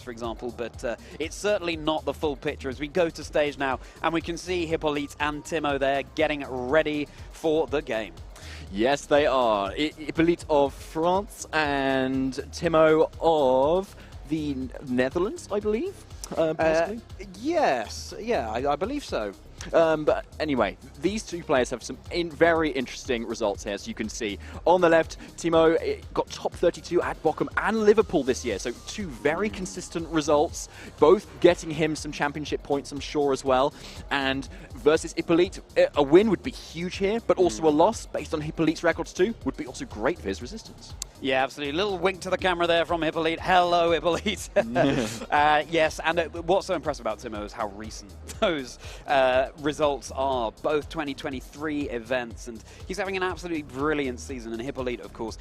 for example, but it's certainly not the full picture as we go to stage now, and we can see Hippolyte and Timo there getting ready for the game. Yes, they are. Hippolyte of France and Timo of the Netherlands, I believe, possibly. Yes, yeah, I believe so. But anyway, these two players have some very interesting results here, as you can see. On the left, Timo got top 32 at Bochum and Liverpool this year, so two very consistent results, both getting him some championship points, I'm sure, as well. And versus Hippolyte, a win would be huge here, but also a loss, based on Hippolyte's records too, would be also great for his resistance. Yeah, absolutely. Little wink to the camera there from Hippolyte. Hello, Hippolyte. Yes, and what's so impressive about Timo is how recent those results are, both 2023 events, and he's having an absolutely brilliant season. And Hippolyte, of course,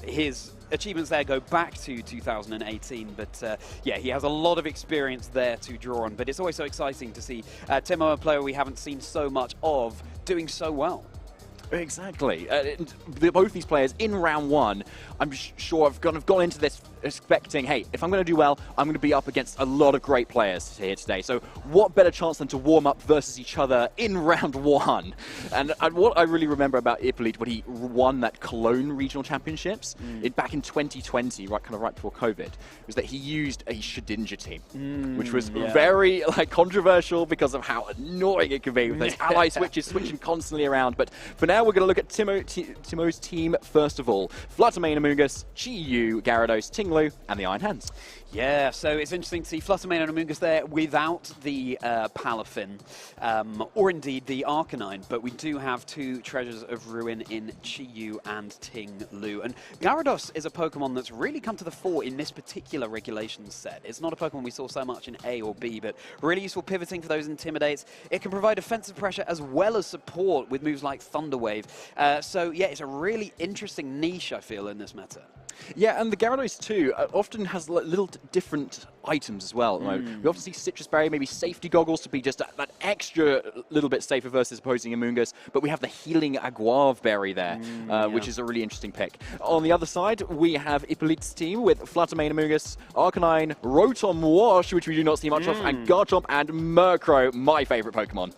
his achievements there go back to 2018, but yeah, he has a lot of experience there to draw on. But it's always so exciting to see Timo, a player we haven't seen so much of, doing so well. Exactly. Both these players in round one, I'm sure I've kind of gone into this expecting, hey, if I'm going to do well, I'm going to be up against a lot of great players here today. So what better chance than to warm up versus each other in round one? And what I really remember about Hippolyte when he won that Cologne regional championships back in 2020, kind of right before COVID, was that he used a Shedinja team, which was very controversial because of how annoying it can be with those ally switches switching constantly around. But for now, we're going to look at Timo's team first of all. Fluttermane, Amoonguss, Chi-Yu, Gyarados, Ting-Lu, and the Iron Hands. Yeah, so it's interesting to see Fluttermane and Amoonguss there without the Palafin, or indeed the Arcanine, but we do have two Treasures of Ruin in Chi-Yu and Ting-Lu. And Gyarados is a Pokemon that's really come to the fore in this particular regulation set. It's not a Pokemon we saw so much in A or B, but really useful pivoting for those Intimidates. It can provide offensive pressure as well as support with moves like Thunder Wave. So yeah, it's a really interesting niche, I feel, in this meta. Yeah, and the Gyarados too often has little different items as well. We often see Citrus Berry, maybe Safety Goggles to be just that extra little bit safer versus opposing Amoonguss, but we have the Healing Aguave Berry there, which is a really interesting pick. On the other side, we have Hippolyte's team with Fluttermane, Amoonguss, Arcanine, Rotom Wash, which we do not see much of, and Garchomp and Murkrow, my favourite Pokemon.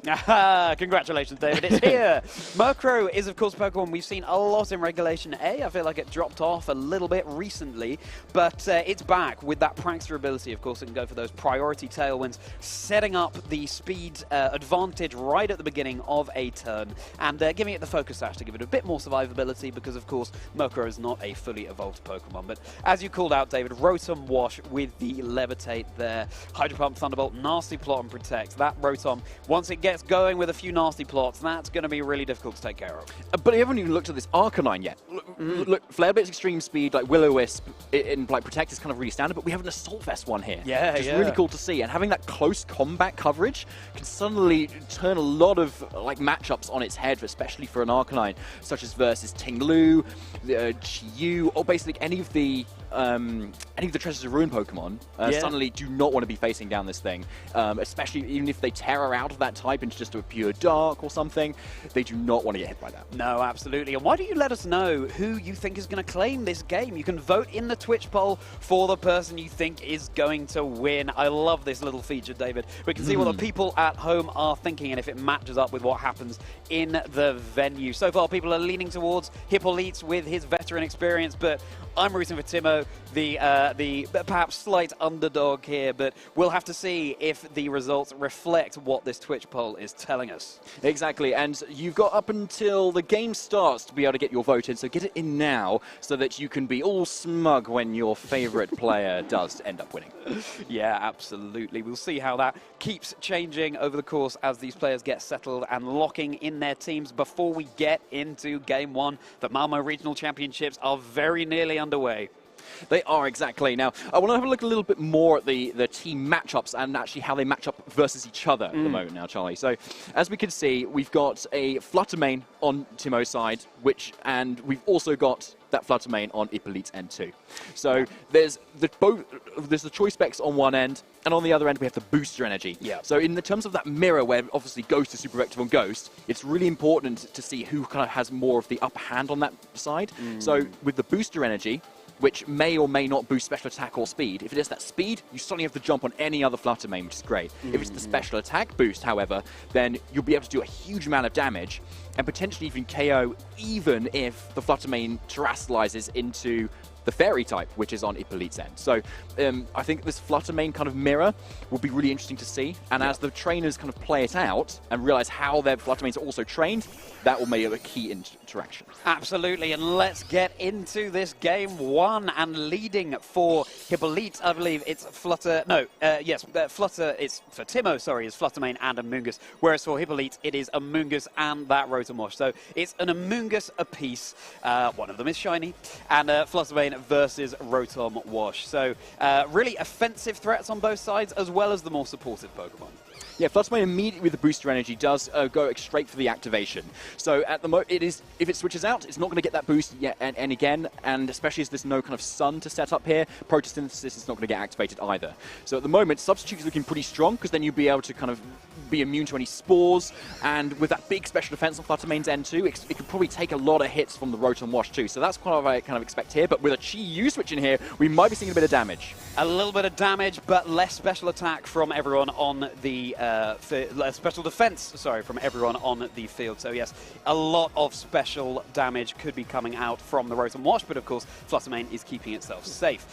Congratulations, David, it's here! Murkrow is, of course, a Pokemon we've seen a lot in Regulation A. I feel like it dropped off a little bit recently, but it's back with that prankster ability. Of course, it can go for those priority tailwinds, setting up the speed advantage right at the beginning of a turn, and giving it the Focus Sash to give it a bit more survivability, because of course Murkrow is not a fully evolved Pokemon. But as you called out, David, Rotom Wash with the Levitate there, Hydro Pump, Thunderbolt, Nasty Plot and Protect. That Rotom, once it gets going with a few nasty plots, that's going to be really difficult to take care of. But I haven't even looked at this Arcanine yet. Look, Flare Blitz Extreme Speed, like Will-O-Wisp in Protect is kind of really standard, but we have an Assault Vest one here. Yeah, which is really cool to see. And having that close combat coverage can suddenly turn a lot of matchups on its head, especially for an Arcanine, such as versus Ting-Lu, Chi-Yu, or basically any of the Treasures of Ruin Pokemon suddenly do not want to be facing down this thing, especially even if they terror out of that type into just a pure Dark or something. They do not want to get hit by that. No, absolutely. And why don't you let us know who you think is going to claim this game? You can vote in the Twitch poll for the person you think is going to win. I love this little feature, David. We can see what the people at home are thinking and if it matches up with what happens in the venue. So far, people are leaning towards Hippolyte with his veteran experience, but I'm rooting for Timo, the perhaps slight underdog here, but we'll have to see if the results reflect what this Twitch poll is telling us. Exactly, and you've got up until the game starts to be able to get your vote in, so get it in now so that you can be all smug when your favourite player does end up winning. Yeah, absolutely. We'll see how that keeps changing over the course as these players get settled and locking in their teams before we get into Game 1. The Malmö Regional Championships are very nearly underway. They are, exactly. Now, I want to have a look a little bit more at the team matchups and actually how they match up versus each other at the moment now, Charlie. So, as we can see, we've got a Fluttermane on Timo's side, and we've also got that Fluttermane on Hippolyte's end too. So there's the choice specs on one end, and on the other end we have the booster energy. So in the terms of that mirror, where obviously Ghost is super effective on Ghost, it's really important to see who kind of has more of the upper hand on that side. So with the booster energy, which may or may not boost special attack or speed. If it is that speed, you suddenly have to jump on any other Flutter main, which is great. If it's the special attack boost, however, then you'll be able to do a huge amount of damage and potentially even KO, even if the Flutter main terrestrializes into the fairy type, which is on Hippolyte's end. So I think this Flutter main kind of mirror will be really interesting to see. And as the trainers kind of play it out and realize how their Flutter mains are also trained, that will make a key interaction. Absolutely, and let's get into this game one. And leading for Hippolyte, I believe it's Flutter. No, yes, Flutter is for Timo. Sorry, is Flutter main and Amoonguss. Whereas for Hippolyte, it is Amoonguss and that Rotom Wash. So it's an Amoonguss apiece. One of them is shiny, and Flutter main versus Rotom Wash. So really offensive threats on both sides, as well as the more supportive Pokemon. Yeah, Flutter main immediately with the booster energy does go straight for the activation. So at the moment, if it switches out, it's not going to get that boost yet and again, and especially as there's no kind of sun to set up here, Photosynthesis is not going to get activated either. So at the moment, Substitute is looking pretty strong, because then you'll be able to kind of be immune to any spores, and with that big special defense on Flutter main's end too, it could probably take a lot of hits from the Rotom Wash too. So that's what I kind of expect here, but with a Chi-Yu switch in here, we might be seeing a bit of damage. A little bit of damage, but less special attack from everyone on the special defense, sorry, from everyone on the field. So yes, a lot of special damage could be coming out from the Rotom Wash, but of course Flutter main is keeping itself safe,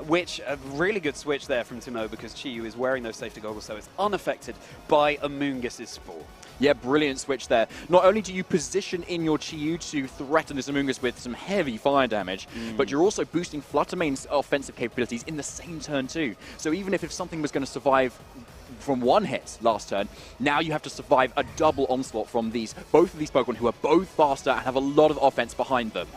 which a really good switch there from Timo, because Chi-Yu is wearing those safety goggles, so it's unaffected by Amoonguss's Spore. Yeah, brilliant switch there. Not only do you position in your Chi-Yu to threaten this Amoonguss with some heavy fire damage, but you're also boosting Flutter main's offensive capabilities in the same turn too. So even if something was going to survive from one hit last turn, now you have to survive a double onslaught from both of these Pokemon, who are both faster and have a lot of offense behind them.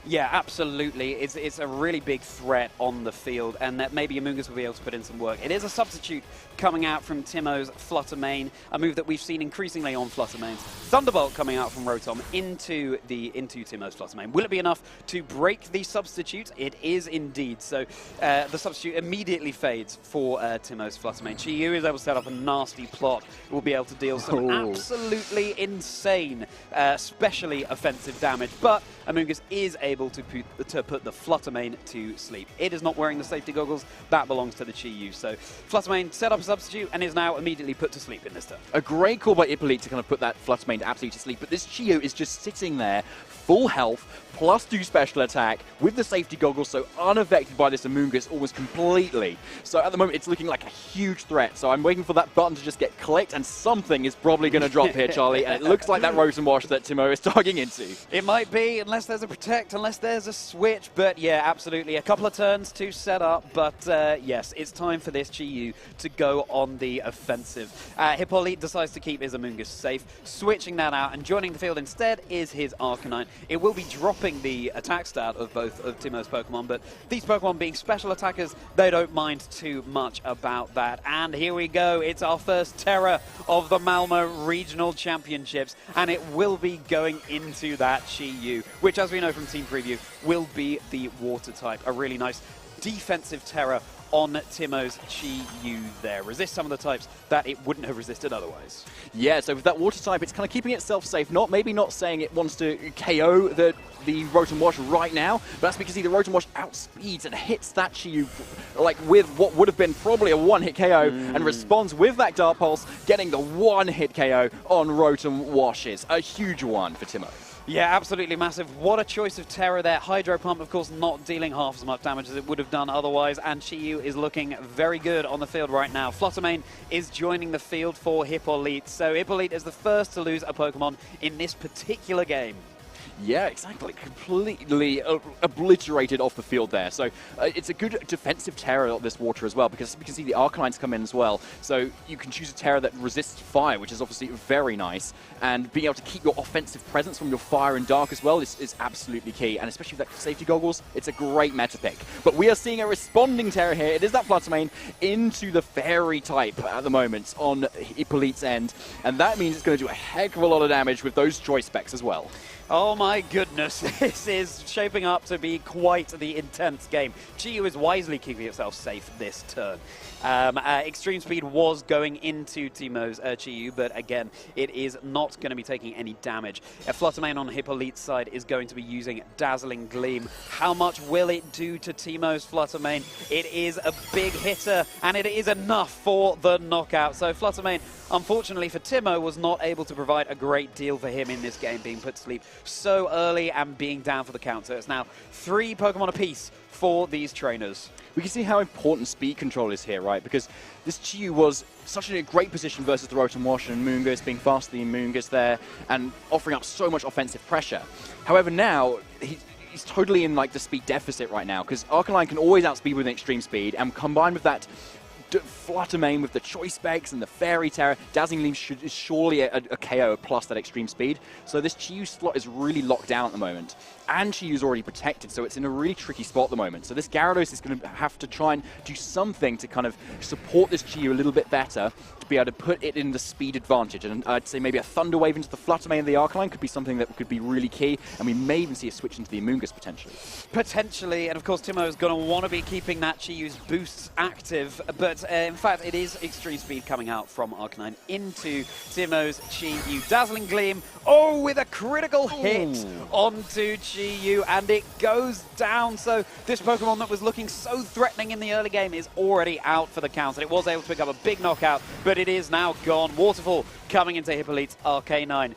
Yeah, absolutely. It's a really big threat on the field, and that maybe Amoonguss will be able to put in some work. It is a substitute coming out from Timo's Flutter main, a move that we've seen increasingly on Flutter mains. Thunderbolt coming out from Rotom into Timo's Flutter main. Will it be enough to break the substitute? It is indeed. So the substitute immediately fades for Timo's Flutter main. Chi-Yu is able to set up a nasty plot. Will be able to deal some absolutely insane, especially offensive damage, but Amoonguss is able to put the Flutter main to sleep. It is not wearing the safety goggles. That belongs to the Chi-Yu. So Flutter main set up a substitute and is now immediately put to sleep in this turn. A great call by Hippolyte to kind of put that Flutter main absolutely to sleep, but this Chi-Yu is just sitting there, full health, +2 special attack, with the safety goggles, so unaffected by this Amoonguss almost completely. So at the moment, it's looking like a huge threat. So I'm waiting for that button to just get clicked, and something is probably going to drop here, Charlie, and it looks like that Rotom Wash that Timo is targeting into. It might be, unless there's a Protect, unless there's a switch, but yeah, absolutely. A couple of turns to set up, but yes, it's time for this Chi-Yu to go on the offensive. Hippolyte decides to keep his Amoonguss safe, switching that out, and joining the field instead is his Arcanine. It will be dropping the attack stat of both of Timo's Pokemon, but these Pokemon being special attackers, they don't mind too much about that. And here we go, it's our first Terra of the Malmö Regional Championships, and it will be going into that Chi-Yu, which, as we know from Team Preview, will be the Water type. A really nice defensive Terra on Timo's Chi-Yu there. Resist some of the types that it wouldn't have resisted otherwise. Yeah, so with that Water type, it's kind of keeping itself safe. Maybe not saying it wants to KO the Rotom Wash right now, but that's because the Rotom Wash outspeeds and hits that Chi-Yu like with what would have been probably a one-hit KO and responds with that Dark Pulse, getting the one-hit KO on Rotom Washes. A huge one for Timo. Yeah, absolutely massive. What a choice of Terra there. Hydro Pump, of course, not dealing half as much damage as it would have done otherwise, and Chi-Yu is looking very good on the field right now. Flutter main is joining the field for Hippolyte, so Hippolyte is the first to lose a Pokemon in this particular game. Yeah, exactly. Completely obliterated off the field there. So it's a good defensive Terra of this Water as well, because we can see the Arcanines come in as well. So you can choose a Terra that resists fire, which is obviously very nice. And being able to keep your offensive presence from your Fire and Dark as well is absolutely key. And especially with that safety goggles, it's a great meta pick. But we are seeing a responding Terra here. It is that Flutter main into the Fairy type at the moment on Hippolyte's end. And that means it's going to do a heck of a lot of damage with those choice specs as well. Oh my goodness. goodness, this is shaping up to be quite the intense game. Chi-Yu is wisely keeping itself safe this turn. Extreme Speed was going into Timo's Chi-Yu, but again, it is not going to be taking any damage. Fluttermane on Hippolyte's side is going to be using Dazzling Gleam. How much will it do to Timo's Fluttermane? It is a big hitter, and it is enough for the knockout. So Fluttermane, unfortunately for Timo, was not able to provide a great deal for him in this game, being put to sleep so early and being down for the count. So it's now 3 Pokemon apiece for these trainers. We can see how important speed control is here, right? Because this Chi-Yu was such a great position versus the Rotom Wash and Moongus, being faster than Moongus there and offering up so much offensive pressure. However, now he's totally in like the speed deficit right now, because Arcanine can always outspeed with an extreme speed, and combined with that Fluttermane with the Choice Specs and the Fairy Terror, Dazzling Gleam is surely a KO plus that extreme speed. So this Chi-Yu slot is really locked down at the moment. And Chi-Yu's already protected, so it's in a really tricky spot at the moment. So this Gyarados is going to have to try and do something to kind of support this Chi-Yu a little bit better to be able to put it in the speed advantage. And I'd say maybe a Thunder Wave into the Fluttermane and the Arcanine could be something that could be really key. And we may even see a switch into the Amoonguss potentially. Potentially, and of course Timo is going to want to be keeping that Chi-Yu's boosts active, but in fact it is Extreme Speed coming out from Arcanine into Timo's Chi-Yu. Dazzling Gleam, oh, with a critical hit onto Chi-Yu, and it goes down. So this Pokemon that was looking so threatening in the early game is already out for the count, and it was able to pick up a big knockout, but it is now gone. Waterfall coming into Hippolyte's Arcanine,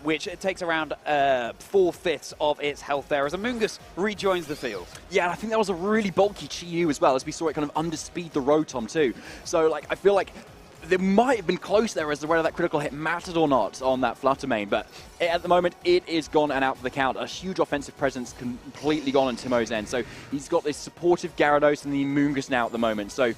which takes around 4/5 of its health there as Amoonguss rejoins the field. Yeah, and I think that was a really bulky Chi-Yu as well, as we saw it kind of underspeed the Rotom too. So like, I feel like there might have been close there as to whether that critical hit mattered or not on that Fluttermane, but at the moment it is gone and out for the count. A huge offensive presence completely gone on Timo's end. So he's got this supportive Gyarados and the Amoonguss now at the moment. So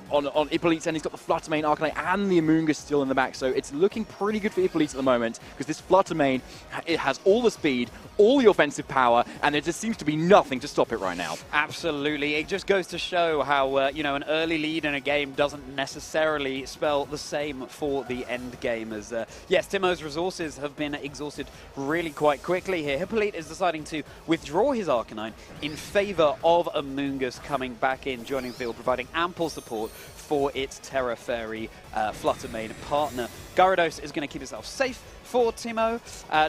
on Hippolyte's end, he's got the Fluttermane, Arcanine, and the Amoonguss still in the back. So it's looking pretty good for Hippolyte at the moment, because this Fluttermane, it has all the speed, all the offensive power, and there just seems to be nothing to stop it right now. Absolutely. It just goes to show how, you know, an early lead in a game doesn't necessarily spell the same for the end game, as yes, Timo's resources have been exhausted really quite quickly here. Hippolyte is deciding to withdraw his Arcanine in favor of Amoonguss coming back in, joining the field, providing ample support for its Terra Fairy Fluttermane partner. Gyarados is going to keep itself safe for Timo,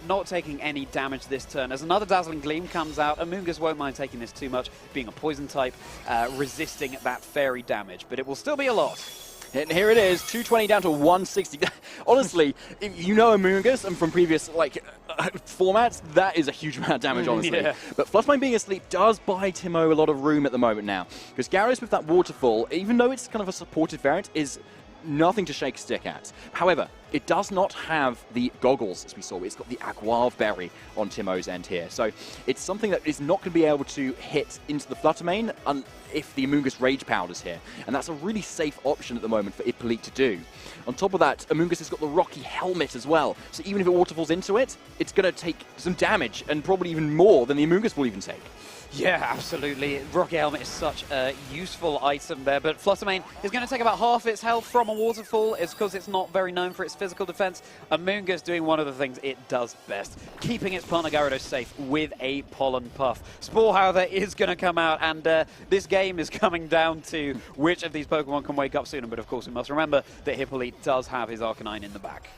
not taking any damage this turn. As another Dazzling Gleam comes out, Amoonguss won't mind taking this too much, being a poison type, resisting that fairy damage, but it will still be a lot. And here it is, 220 down to 160. Honestly, if you know Amoonguss and from previous formats, that is a huge amount of damage, honestly. Yeah. But Fluttermane being asleep does buy Timo a lot of room at the moment now. Because Gyarados with that Waterfall, even though it's kind of a supportive variant, is nothing to shake a stick at. However, it does not have the goggles, as we saw. It's got the Aguave Berry on Timo's end here. So it's something that is not going to be able to hit into the Fluttermane if the Amoonguss Rage Powder's here. And that's a really safe option at the moment for Hippolyte to do. On top of that, Amoonguss has got the Rocky Helmet as well. So even if it Waterfalls into it, it's going to take some damage, and probably even more than the Amoonguss will even take. Yeah, absolutely. Rocky Helmet is such a useful item there, but Fluttermane is going to take about half its health from a Waterfall. It's because it's not very known for its physical defense. Amoonguss doing one of the things it does best, keeping its partner Gyarados safe with a Pollen Puff. Spore, however, is going to come out, and this game is coming down to which of these Pokemon can wake up sooner, but of course we must remember that Hippolyte does have his Arcanine in the back.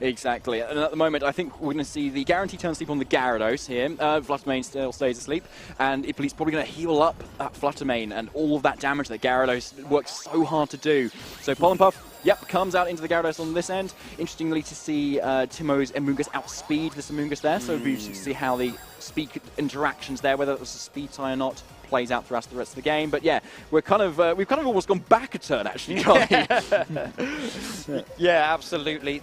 Exactly. And at the moment, I think we're going to see the guaranteed turn sleep on the Gyarados here. Fluttermane still stays asleep, and Hippolyte's probably going to heal up that Fluttermane and all of that damage that Gyarados works so hard to do. So Pollen Puff, yep, comes out into the Gyarados on this end. Interestingly to see Timo's Amoonguss outspeed this Amoonguss there, so it'll be interesting to see how the speed interactions there, whether it was a speed tie or not, plays out throughout the rest of the game. But yeah, we've kind of almost gone back a turn, actually, can't we? Yeah, absolutely.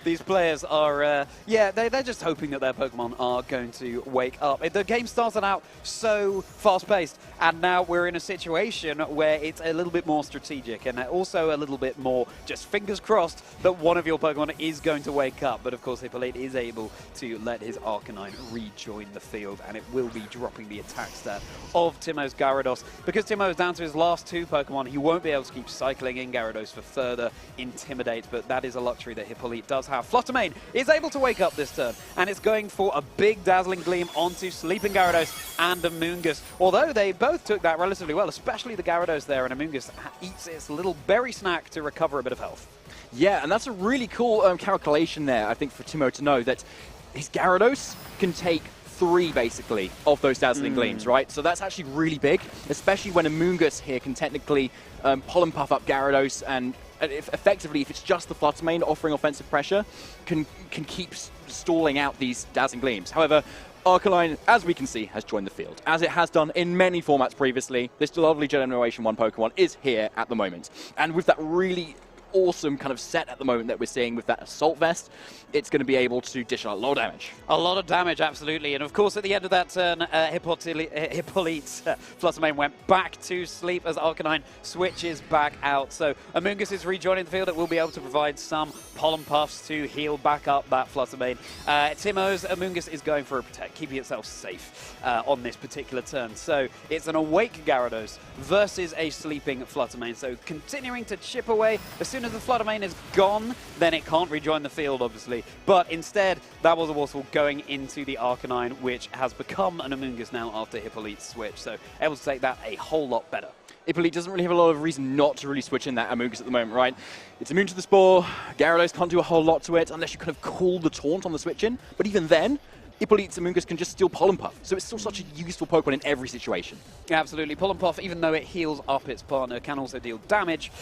These players are, they're just hoping that their Pokemon are going to wake up. The game started out so fast-paced, and now we're in a situation where it's a little bit more strategic, and also a little bit more just fingers crossed that one of your Pokemon is going to wake up. But of course, Hippolyte is able to let his Arcanine rejoin the field, and it will be dropping the attack stat of Timo's Gyarados. Because Timo is down to his last 2 Pokemon, he won't be able to keep cycling in Gyarados for further Intimidate, but that is a luxury that Hippolyte does have. Fluttermane is able to wake up this turn, and it's going for a big Dazzling Gleam onto Sleeping Gyarados and Amoonguss. Although they both took that relatively well, especially the Gyarados there, and Amoonguss eats its little berry snack to recover a bit of health. Yeah, and that's a really cool calculation there, I think, for Timo to know that his Gyarados can take 3, basically, of those Dazzling Gleams, right? So that's actually really big, especially when Amoonguss here can technically Pollen Puff up Gyarados, and effectively, if it's just the Fluttermane offering offensive pressure, can keep stalling out these Dazzling Gleams. However, Arcanine, as we can see, has joined the field, as it has done in many formats previously. This lovely Generation 1 Pokemon is here at the moment. And with that really awesome kind of set at the moment that we're seeing with that Assault Vest, it's going to be able to dish out a lot of damage. A lot of damage, absolutely. And of course, at the end of that turn, Hippolyte's Fluttermane went back to sleep as Arcanine switches back out. So Amoonguss is rejoining the field. It will be able to provide some Pollen Puffs to heal back up that Fluttermane. Timo's Amoonguss is going for a Protect, keeping itself safe on this particular turn. So it's an Awake Gyarados versus a Sleeping Fluttermane. So continuing to chip away. As soon as the Fluttermane is gone, then it can't rejoin the field, obviously. But instead, that was a Waterfall going into the Arcanine, which has become an Amoonguss now after Hippolyte's switch. So able to take that a whole lot better. Hippolyte doesn't really have a lot of reason not to really switch in that Amoonguss at the moment, right? It's immune to the Spore. Gyarados can't do a whole lot to it unless you kind of call the taunt on the switch in. But even then, Hippolyte's Amoonguss can just steal Pollen Puff, so it's still such a useful Pokemon in every situation. Absolutely. Pollen Puff, even though it heals up its partner, can also deal damage,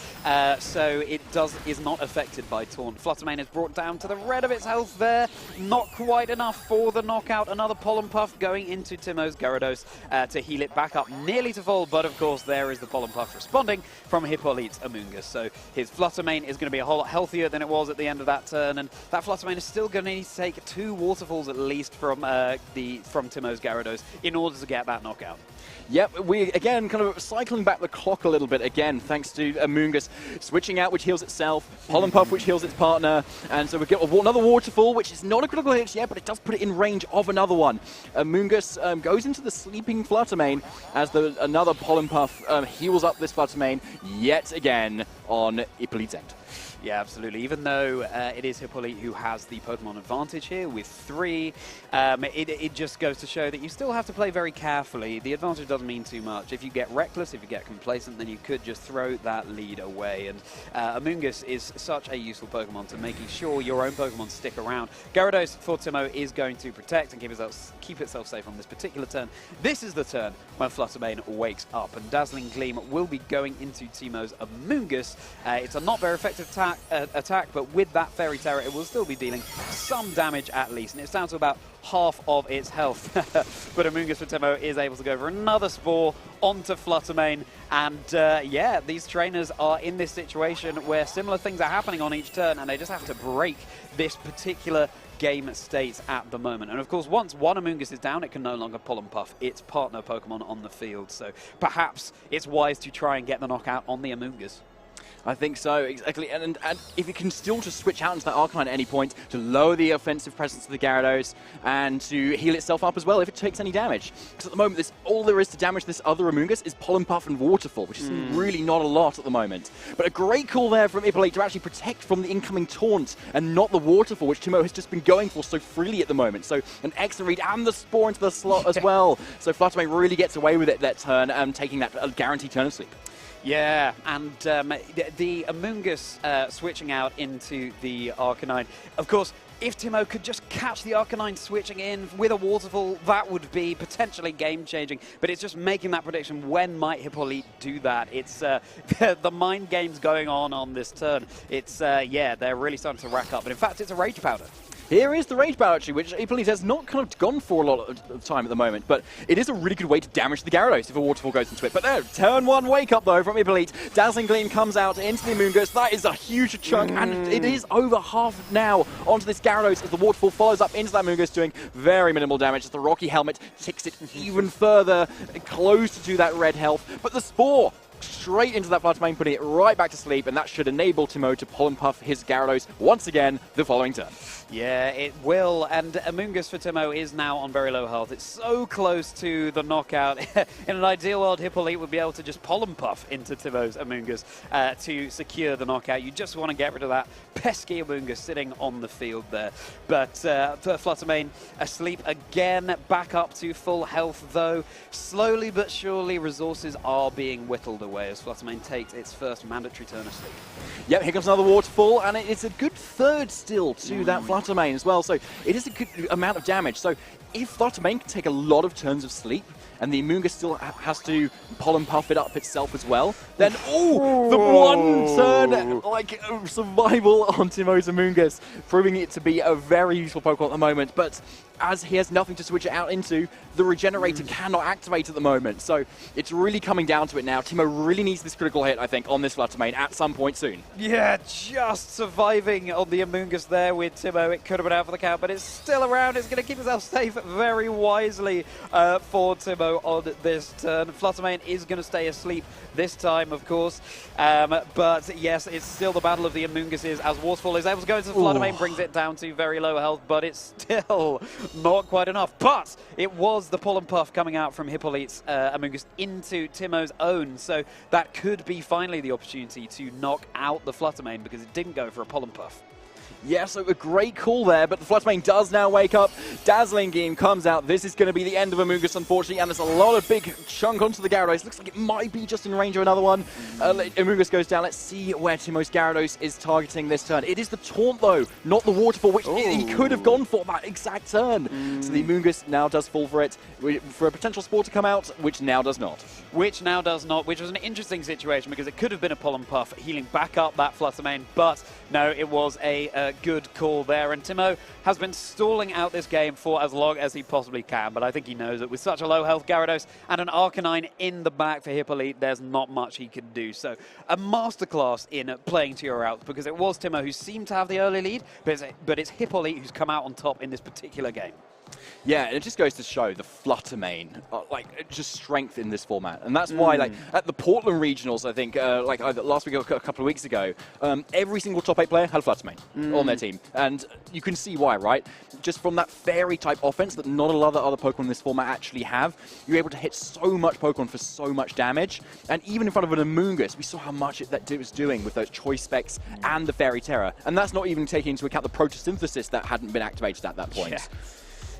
so it is not affected by Taunt. Fluttermane is brought down to the red of its health there. Not quite enough for the knockout. Another Pollen Puff going into Timo's Gyarados to heal it back up nearly to full, but of course there is the Pollen Puff responding from Hippolyte's Amoonguss. So his Fluttermane is going to be a whole lot healthier than it was at the end of that turn, and that Fluttermane is still going to need to take 2 Waterfalls at least from Timo's Gyarados in order to get that knockout. Yep, we again kind of cycling back the clock a little bit again, thanks to Amoonguss switching out, which heals itself, Pollen Puff, which heals its partner, and so we get another Waterfall, which is not a critical hit yet, but it does put it in range of another one. Amoonguss goes into the Sleeping Fluttermane as another Pollen Puff heals up this Fluttermane yet again on Hippolyte's end. Yeah, absolutely. Even though it is Hippolyte who has the Pokemon advantage here with 3, it just goes to show that you still have to play very carefully. The advantage doesn't mean too much. If you get reckless, if you get complacent, then you could just throw that lead away. And Amoonguss is such a useful Pokemon to making sure your own Pokemon stick around. Gyarados for Timo is going to protect and keep itself safe on this particular turn. This is the turn when Fluttermane wakes up, and Dazzling Gleam will be going into Timo's Amoonguss. It's a not very effective attack, but with that Fairy Terror, it will still be dealing some damage at least, and it's down to about half of its health. But Amoonguss for Timo is able to go for another Spore onto Fluttermane, and yeah, these trainers are in this situation where similar things are happening on each turn, and they just have to break this particular game state at the moment. And of course, once one Amoonguss is down, it can no longer Pollen Puff its partner Pokemon on the field, so perhaps it's wise to try and get the knockout on the Amoonguss. I think so, exactly. And if it can still just switch out into that Arcanine at any point to lower the offensive presence of the Gyarados and to heal itself up as well if it takes any damage. Because at the moment, all there is to damage this other Amoonguss is Pollen Puff and Waterfall, which is really not a lot at the moment. But a great call there from Hippolyte to actually protect from the incoming taunt and not the Waterfall, which Timo has just been going for so freely at the moment. So an excellent read, and the Spore into the slot as well. So Fluttermane really gets away with it that turn, taking that guaranteed turn of sleep. Yeah, and the Amoonguss switching out into the Arcanine. Of course, if Timo could just catch the Arcanine switching in with a Waterfall, that would be potentially game-changing. But it's just making that prediction. When might Hippolyte do that? It's the mind games going on this turn. It's, yeah, they're really starting to rack up. But in fact, it's a Rage Powder. Here is the Rage Powder, actually, which Hippolyte has not kind of gone for a lot of time at the moment, but it is a really good way to damage the Gyarados if a Waterfall goes into it. But there, turn 1 wake up, though, from Hippolyte. Dazzling Gleam comes out into the Amoonguss. That is a huge chunk, and it is over half now onto this Gyarados as the Waterfall follows up into that Amoonguss, doing very minimal damage as the Rocky Helmet ticks it even further closer to that red health. But the Spore straight into that Flutter Mane, putting it right back to sleep, and that should enable Timo to pollen puff his Gyarados once again the following turn. Yeah, it will, and Amoonguss for Timo is now on very low health. It's so close to the knockout. In an ideal world, Hippolyte would be able to just pollen puff into Timo's Amoonguss to secure the knockout. You just want to get rid of that pesky Amoonguss sitting on the field there. But Flutter Mane asleep again, back up to full health though. Slowly but surely, resources are being whittled away as Flutter Mane takes its first mandatory turn asleep. Yep, here comes another waterfall, and it's a good third still to that Flutter Mane as well, so it is a good amount of damage. So if Flutter Mane can take a lot of turns of sleep, and the Amoonguss still has to pollen puff it up itself as well, then, the one turn, like, survival on Timo's Amoonguss, proving it to be a very useful Pokemon at the moment, but as he has nothing to switch it out into, the Regenerator cannot activate at the moment, so it's really coming down to it now. Timo really needs this critical hit, I think, on this Flutter Mane at some point soon. Yeah, just surviving on the Amoonguss there with Timo. It could have been out for the count, but it's still around. It's going to keep itself safe very wisely for Timo on this turn. Flutter Mane is going to stay asleep this time, of course, but yes, it's still the battle of the Amoongusses as Waterfall is able to go into Flutter Mane, brings it down to very low health, but it's still not quite enough. But it was the Pollen Puff coming out from Hippolyte's Amoonguss into Timo's own, so that could be finally the opportunity to knock out the Flutter Mane because it didn't go for a Pollen Puff. Yeah, so a great call there, but the Flutter Mane does now wake up. Dazzling Beam comes out. This is going to be the end of Amoonguss, unfortunately, and there's a lot of big chunk onto the Gyarados. Looks like it might be just in range of another one. Amoonguss goes down. Let's see where Timo's Gyarados is targeting this turn. It is the Taunt, though, not the Waterfall, which he could have gone for that exact turn. So the Amoonguss now does fall for it, for a potential Spore to come out, which now does not. Which now does not, which was an interesting situation because it could have been a Pollen Puff healing back up that Flutter Mane, but no, it was a good call there, and Timo has been stalling out this game for as long as he possibly can, but I think he knows that with such a low health Gyarados and an Arcanine in the back for Hippolyte, there's not much he can do. So a masterclass in playing to your outs because it was Timo who seemed to have the early lead, but it's Hippolyte who's come out on top in this particular game. Yeah, and it just goes to show the Flutter Mane, just strength in this format. And that's why, like, at the Portland Regionals, I think, either last week or a couple of weeks ago, every single top 8 player had a Flutter Mane on their team. And you can see why, right? Just from that fairy-type offense that not a lot of other Pokemon in this format actually have, you're able to hit so much Pokemon for so much damage. And even in front of an Amoonguss, we saw how much that it was doing with those Choice Specs and the Fairy Terror. And that's not even taking into account the Protosynthesis that hadn't been activated at that point.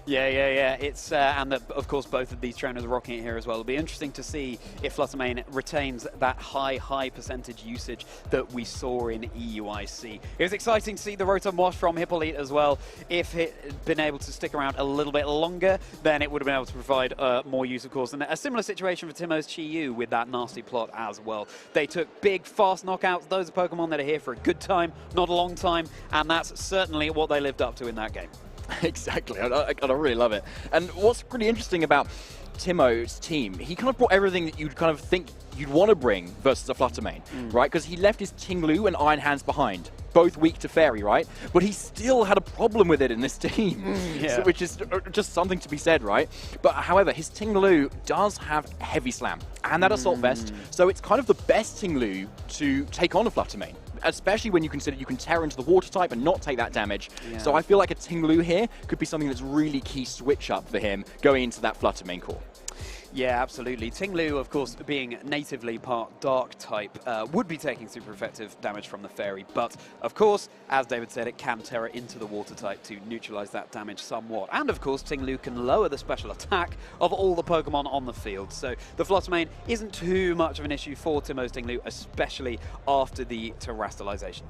Yeah. It's and of course both of these trainers are rocking it here as well. It'll be interesting to see if Flutter Mane retains that high percentage usage that we saw in EUIC. It was exciting to see the Rotom Wash from Hippolyte as well. If it had been able to stick around a little bit longer, then it would have been able to provide more use, of course. And a similar situation for Timo's Chi-Yu with that nasty plot as well. They took big, fast knockouts. Those are Pokemon that are here for a good time, not a long time, and that's certainly what they lived up to in that game. Exactly, I really love it. And what's really interesting about Timo's team, he kind of brought everything that you'd kind of think you'd want to bring versus a Flutter Mane, right? Because he left his Ting-Lu and Iron Hands behind, both weak to Fairy, right? But he still had a problem with it in this team, so, which is just something to be said, right? But however, his Ting-Lu does have Heavy Slam and that Assault Vest, so it's kind of the best Ting-Lu to take on a Flutter Mane, especially when you consider you can tear into the Water type and not take that damage. So I feel like a Ting-Lu here could be something that's really key switch up for him going into that Flutter Mane core. Yeah, absolutely. Ting-Lu, of course, being natively part Dark type, would be taking super effective damage from the Fairy. But, of course, as David said, it can Terra into the Water type to neutralize that damage somewhat. And, of course, Ting-Lu can lower the special attack of all the Pokemon on the field. So the Flutter Mane isn't too much of an issue for Timo's Ting-Lu, especially after the Terastallization.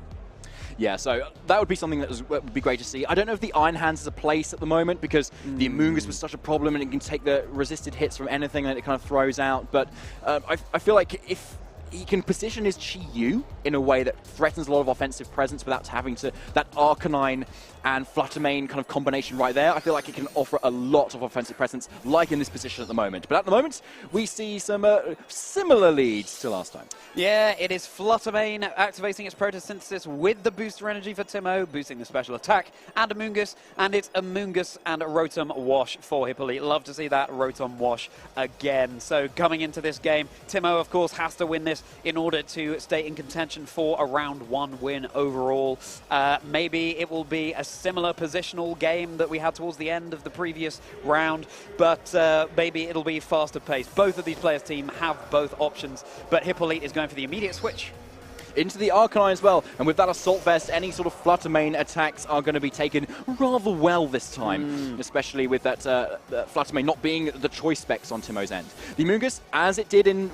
Yeah, so that would be something that would be great to see. I don't know if the Iron Hands is a place at the moment because the Amoonguss was such a problem and it can take the resisted hits from anything that it kind of throws out. But I feel like if he can position his Chi-Yu in a way that threatens a lot of offensive presence without having to, that Arcanine and Fluttermane kind of combination right there. I feel like it can offer a lot of offensive presence, like in this position at the moment. But at the moment, we see some similar leads to last time. Yeah, it is Fluttermane activating its photosynthesis with the booster energy for Timo, boosting the special attack, and Amoonguss, and it's Amoonguss and Rotom Wash for Hippolyte. Love to see that Rotom Wash again. So coming into this game, Timo, of course, has to win this in order to stay in contention for a round 1 win overall. Maybe it will be a similar positional game that we had towards the end of the previous round, but maybe it'll be faster paced. Both of these players' team have both options, but Hippolyte is going for the immediate switch into the Arcanine as well, and with that Assault Vest, any sort of Fluttermane attacks are going to be taken rather well this time, especially with that Fluttermane not being the choice specs on Timo's end. The Amoonguss, as it did in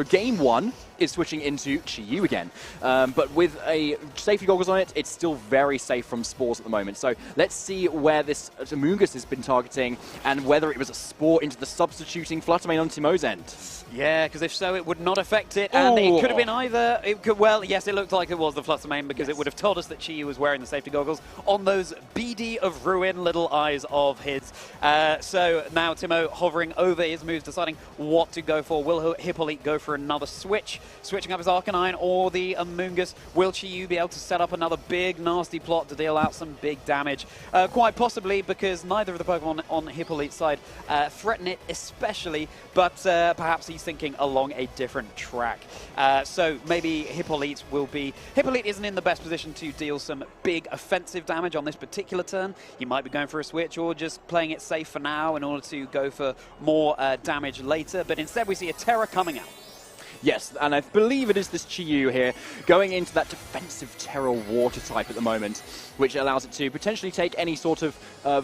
game 1, is switching into Chi-Yu again. But with a safety goggles on it, it's still very safe from spores at the moment. So let's see where this Amoonguss has been targeting and whether it was a spore into the substituting Fluttermane on Timo's end. Yeah, because if so, it would not affect it, and it could have been either. It could, well, yes, it looked like it was the Fluttermane because it would have told us that Chi-Yu was wearing the safety goggles on those beady of ruin little eyes of his. So now Timo hovering over his moves, deciding what to go for. Will Hippolyte go for another switch, switching up his Arcanine, or the Amoonguss? Will Chi-Yu be able to set up another big, nasty plot to deal out some big damage? Quite possibly, because neither of the Pokemon on Hippolyte's side threaten it especially, but perhaps he's thinking along a different track. So maybe Hippolyte will be... Hippolyte isn't in the best position to deal some big offensive damage on this particular turn. He might be going for a switch or just playing it safe for now in order to go for more damage later. But instead we see a Terra coming out. Yes, and I believe it is this Chi-Yu here going into that defensive Terra Water type at the moment, which allows it to potentially take any sort of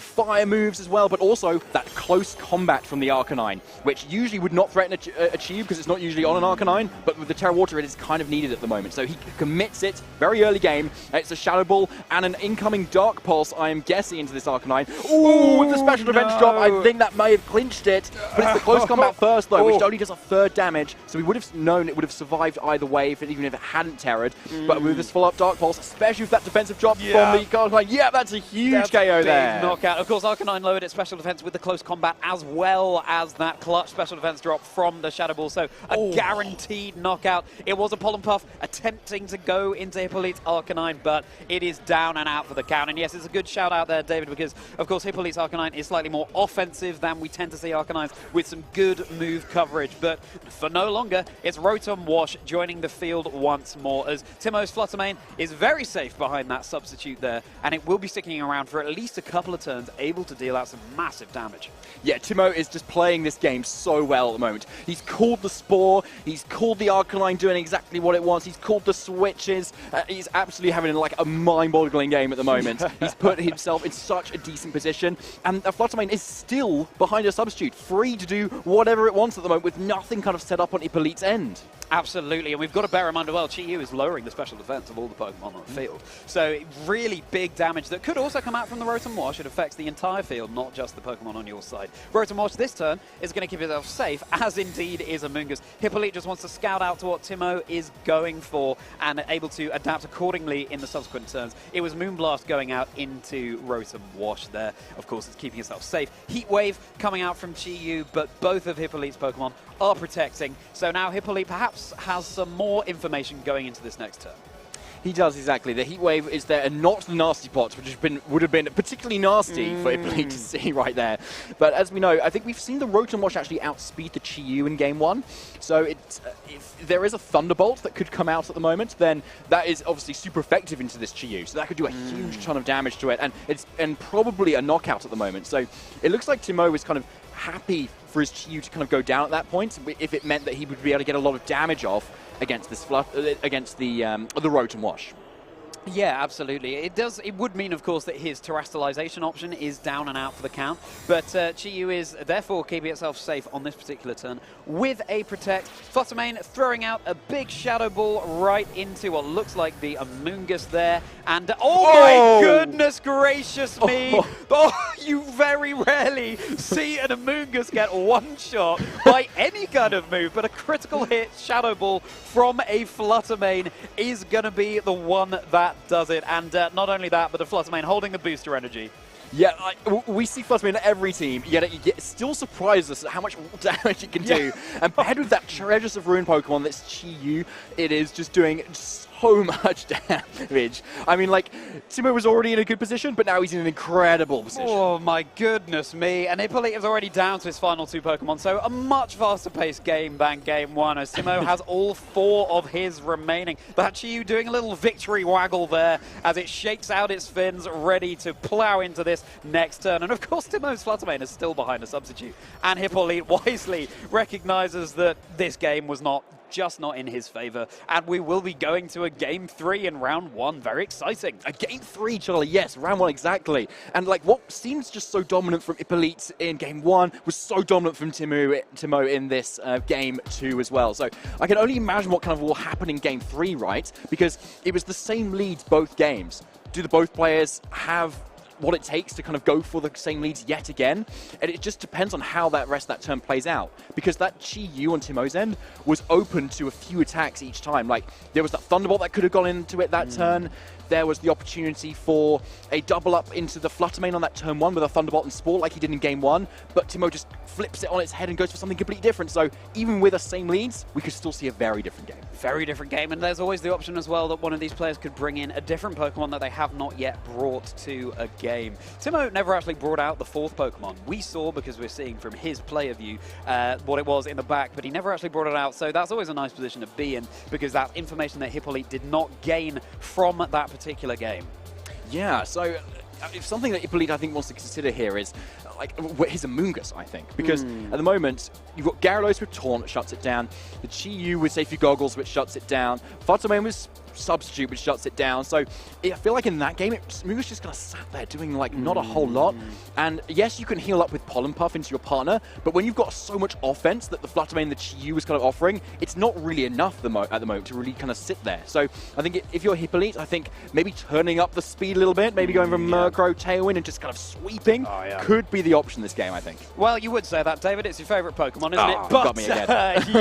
fire moves as well, but also that close combat from the Arcanine, which usually would not threaten a Chi-Yu because it's not usually on an Arcanine, but with the Terra Water it is kind of needed at the moment. So he commits it very early game. It's a Shadow Ball and an incoming Dark Pulse, I am guessing, into this Arcanine. Ooh, with the special defense drop, I think that may have clinched it, but it's the close combat first though, which only does a third damage, so we would have known it would have survived either way, even if it hadn't terrored. But with this full-up Dark Pulse, especially with that defensive drop from the Arcanine, that's a huge KO there. Knockout. Of course, Arcanine lowered its special defense with the close combat, as well as that clutch special defense drop from the Shadow Ball. So a guaranteed knockout. It was a Pollen Puff attempting to go into Hippolyte's Arcanine, but it is down and out for the count. And yes, it's a good shout out there, David, because of course Hippolyte's Arcanine is slightly more offensive than we tend to see Arcanines, with some good move coverage. But for no longer, it's Rotom Wash joining the field once more, as Timo's Fluttermane is very safe behind that substitute there, and it will be sticking around for at least a couple of turns, able to deal out some massive damage. Yeah, Timo is just playing this game so well at the moment. He's called the Spore, he's called the Arcanine doing exactly what it wants, he's called the switches, he's absolutely having like a mind-boggling game at the moment. He's put himself in such a decent position, and Fluttermane is still behind a substitute, free to do whatever it wants at the moment, with nothing kind of set up on Hippolyte's end. Absolutely, and we've got to bear in mind as well, Chi-Yu is lowering the special defense of all the Pokemon on the field. So really big damage that could also come out from the Rotom Wash. It affects the entire field, not just the Pokemon on your side. Rotom Wash this turn is going to keep itself safe, as indeed is Amoonguss. Hippolyte just wants to scout out to what Timo is going for and able to adapt accordingly in the subsequent turns. It was Moonblast going out into Rotom Wash there. Of course, it's keeping itself safe. Heat Wave coming out from Chi-Yu, but both of Hippolyte's Pokemon are protecting. So now Hippolyte perhaps has some more information going into this next turn. He does, exactly. The Heat Wave is there, and not the Nasty Pots, which would have been particularly nasty for Hippolyte to see right there. But as we know, I think we've seen the Rotom Wash actually outspeed the Chi-Yu in Game 1. So if there is a Thunderbolt that could come out at the moment, then that is obviously super effective into this Chi-Yu. So that could do a huge ton of damage to it, and probably a knockout at the moment. So it looks like Timo is kind of happy for his Chi-Yu to kind of go down at that point, if it meant that he would be able to get a lot of damage off against this against the Rotom Wash. Yeah, absolutely. It would mean, of course, that his terrestrialization option is down and out for the count. But Chi-Yu is therefore keeping itself safe on this particular turn with a protect. Fluttermane throwing out a big shadow ball right into what looks like the Amoongus there. And oh my goodness gracious me! Oh, you very rarely see an Amoongus get one shot by any kind of move, but a critical hit shadow ball from a Fluttermane is going to be the one that does it. And not only that, but the Fluttermane holding the booster energy. Yeah, we see Fluttermane in every team, yet it still surprises us at how much damage it can do. And paired with that Treasures of Ruin Pokemon that's Chi-Yu, it is just doing so much damage. I mean, like, Timo was already in a good position, but now he's in an incredible position. Oh my goodness me. And Hippolyte is already down to his final 2 Pokemon, so a much faster paced game than game 1, as Timo has all 4 of his remaining. That Chi-Yu doing a little victory waggle there as it shakes out its fins, ready to plow into this next turn. And of course, Timo's Fluttermane is still behind a substitute. And Hippolyte wisely recognizes that this game was just not in his favor, and we will be going to a game 3 in round 1. Very exciting. A game 3, Charlie, yes, round 1 exactly. And like what seems just so dominant from Hippolyte in game 1 was so dominant from Timo in this game 2 as well. So I can only imagine what kind of will happen in game 3, right? Because it was the same leads both games. Do the both players have what it takes to kind of go for the same leads yet again? And it just depends on how that rest of that turn plays out. Because that Chi-Yu on Timo's end was open to a few attacks each time. Like, there was that Thunderbolt that could have gone into it that turn. There was the opportunity for a double up into the Fluttermane on that turn 1 with a Thunderbolt and Sport like he did in game 1, but Timo just flips it on its head and goes for something completely different. So even with the same leads, we could still see a very different game. Very different game, and there's always the option as well that one of these players could bring in a different Pokemon that they have not yet brought to a game. Timo never actually brought out the 4th Pokemon. We saw, because we're seeing from his player view, what it was in the back, but he never actually brought it out, so that's always a nice position to be in, because that's information that Hippolyte did not gain from that particular game. Yeah, so if something that Hippolyte, I think, wants to consider here is like his Amoongus, I think, because at the moment you've got Gyarados with Taunt that shuts it down, the Chi-Yu with Safety Goggles which shuts it down, Fluttermane with Substitute which shuts it down. So I feel like in that game, Amoongus just kind of sat there doing like not a whole lot. And yes, you can heal up with Pollen Puff into your partner, but when you've got so much offense that the Fluttermane and the Chi-Yu is kind of offering, it's not really enough at the moment to really kind of sit there. So I think if you're Hippolyte, I think maybe turning up the speed a little bit, maybe going from Murkrow, Tailwind, and just kind of sweeping could be the option this game, I think. Well, you would say that, David. It's your favourite Pokemon, isn't it? But got me again.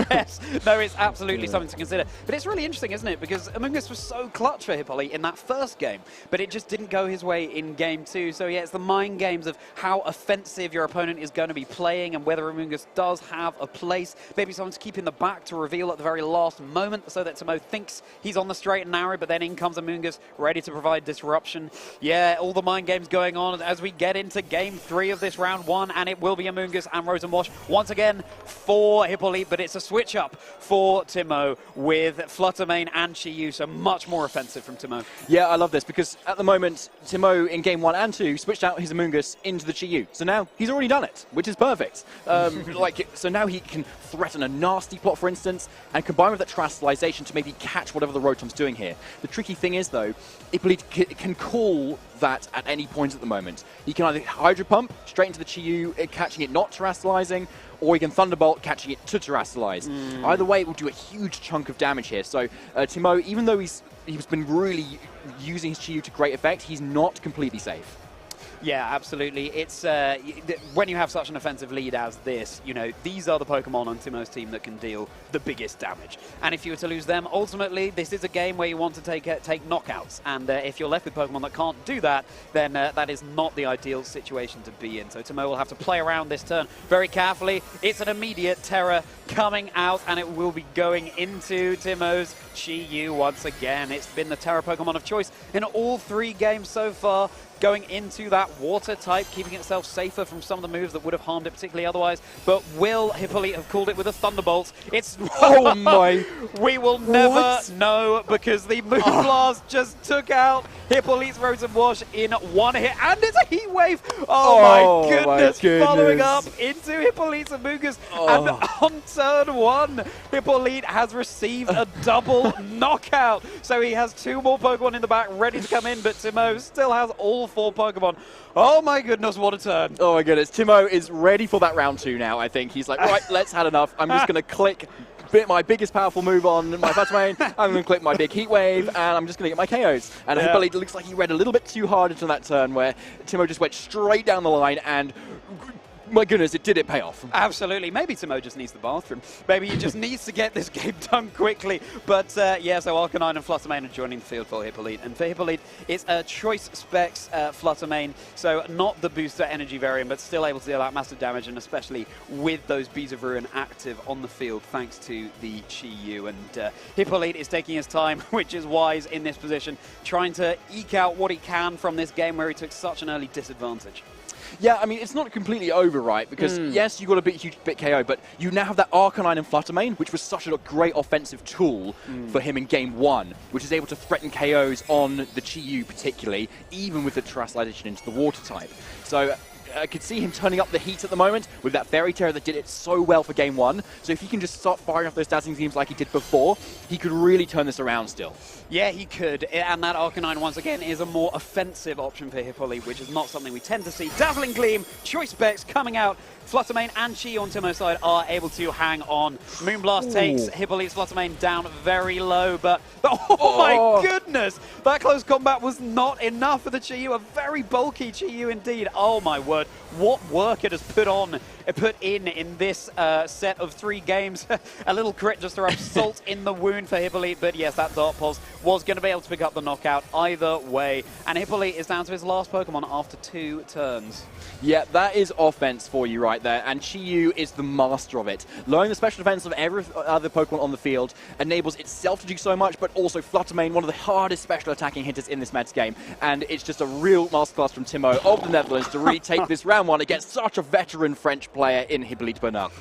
yes, no, it's absolutely something to consider. But it's really interesting, isn't it? Because Amoongus was so clutch for Hippolyte in that first game, but it just didn't go his way in game 2. So yeah, it's the mind games of how offensive your opponent is going to be playing and whether Amoongus does have a place. Maybe someone's keeping the back to reveal at the very last moment so that Timo thinks he's on the straight and narrow, but then in comes Amoongus ready to provide disruption. Yeah, all the mind games going on as we get into game 3 of this round 1, and it will be Amoongus and Rosenwash once again for Hippolyte, but it's a switch up for Timo with Fluttermane and Chi-Yu, so much more offensive from Timo. Yeah, I love this because at the moment, Timo in game 1 and 2 switched out his Amoongus into the Chi-Yu. So now he's already done it, which is perfect. So now he can threaten a nasty plot, for instance, and combine with that Terastallization to maybe catch whatever the Rotom's doing here. The tricky thing is, though, Hippolyte can call that at any point at the moment. He can either Hydro Pump straight into the Chi-Yu, catching it not Terastallizing, or he can Thunderbolt, catching it to Terastallize. Either way, it will do a huge chunk of damage here. So Timo, even though he's been really using his Chi-Yu to great effect, he's not completely safe. Yeah, absolutely. It's when you have such an offensive lead as this, you know, these are the Pokemon on Timo's team that can deal the biggest damage. And if you were to lose them, ultimately, this is a game where you want to take knockouts. And if you're left with Pokemon that can't do that, then that is not the ideal situation to be in. So Timo will have to play around this turn very carefully. It's an immediate Terror coming out, and it will be going into Timo's Chi-Yu once again. It's been the Terror Pokemon of choice in all 3 games so far, going into that water type, keeping itself safer from some of the moves that would have harmed it particularly otherwise. But will Hippolyte have called it with a Thunderbolt? It's Oh my! We will never know, because the Moonblast just took out Hippolyte's Rotom Wash in one hit, and it's a Heat Wave. Oh my goodness! Following up into Hippolyte's Amoonguss, and on turn 1, Hippolyte has received a double knockout. So he has 2 more Pokemon in the back ready to come in, but Timo still has all 4 Pokemon. Oh my goodness, what a turn. Oh my goodness, Timo is ready for that round 2 now, I think. He's like, right, let's had enough. I'm just going to click my biggest powerful move on my Fluttermane. I'm going to click my big Heat Wave, and I'm just going to get my KOs. And Hippolyte looks like he read a little bit too hard into that turn, where Timo just went straight down the line, and my goodness, did it pay off. Absolutely. Maybe Timo just needs the bathroom. Maybe he just needs to get this game done quickly. But yeah, so Arcanine and Fluttermane are joining the field for Hippolyte. And for Hippolyte, it's a Choice Specs Fluttermane. So not the booster energy variant, but still able to deal out massive damage, and especially with those Bees of Ruin active on the field thanks to the Chi-Yu. And Hippolyte is taking his time, which is wise in this position, trying to eke out what he can from this game where he took such an early disadvantage. Yeah, I mean, it's not completely over, right? Because, yes, you got a huge bit KO, but you now have that Arcanine and Fluttermane, which was such a great offensive tool for him in Game 1, which is able to threaten KOs on the Chi-Yu particularly, even with the Terrestrialization into the Water type. So I could see him turning up the heat at the moment with that Fairy Terror that did it so well for Game 1. So if he can just start firing off those dazzling beams like he did before, he could really turn this around still. Yeah, he could. And that Arcanine, once again, is a more offensive option for Hippolyte, which is not something we tend to see. Dazzling Gleam, Choice Specs coming out. Fluttermane and Chi on Timo's side are able to hang on. Moonblast takes Hippolyte's Fluttermane down very low, but oh my goodness! That close combat was not enough for the Chi-Yu. A very bulky Chi-Yu indeed. Oh my word. What work it has put in this set of 3 games. A little crit just to rub salt in the wound for Hippolyte, but yes, that Dart Pulse was going to be able to pick up the knockout either way. And Hippolyte is down to his last Pokemon after 2 turns. Yeah, that is offense for you right there, and Chi-Yu is the master of it. Lowering the special defense of every other Pokemon on the field enables itself to do so much, but also Fluttermane, one of the hardest special attacking hitters in this Mets game, and it's just a real masterclass from Timo of the Netherlands to really take this round 1 against such a veteran French player in Hippolyte Bernard.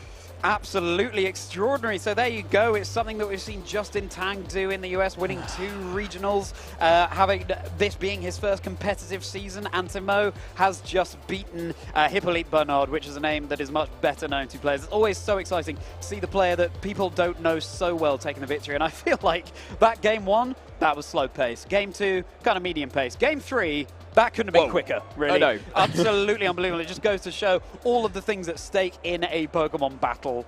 Absolutely extraordinary. So there you go. It's something that we've seen Justin Tang do in the US, winning 2 regionals, having this being his first competitive season. And Timo has just beaten Hippolyte Bernard, which is a name that is much better known to players. It's always so exciting to see the player that people don't know so well taking the victory. And I feel like that Game 1, that was slow pace. Game 2, kind of medium pace. Game 3, that couldn't have been quicker, really. I know. Absolutely unbelievable. It just goes to show all of the things at stake in a Pokemon battle.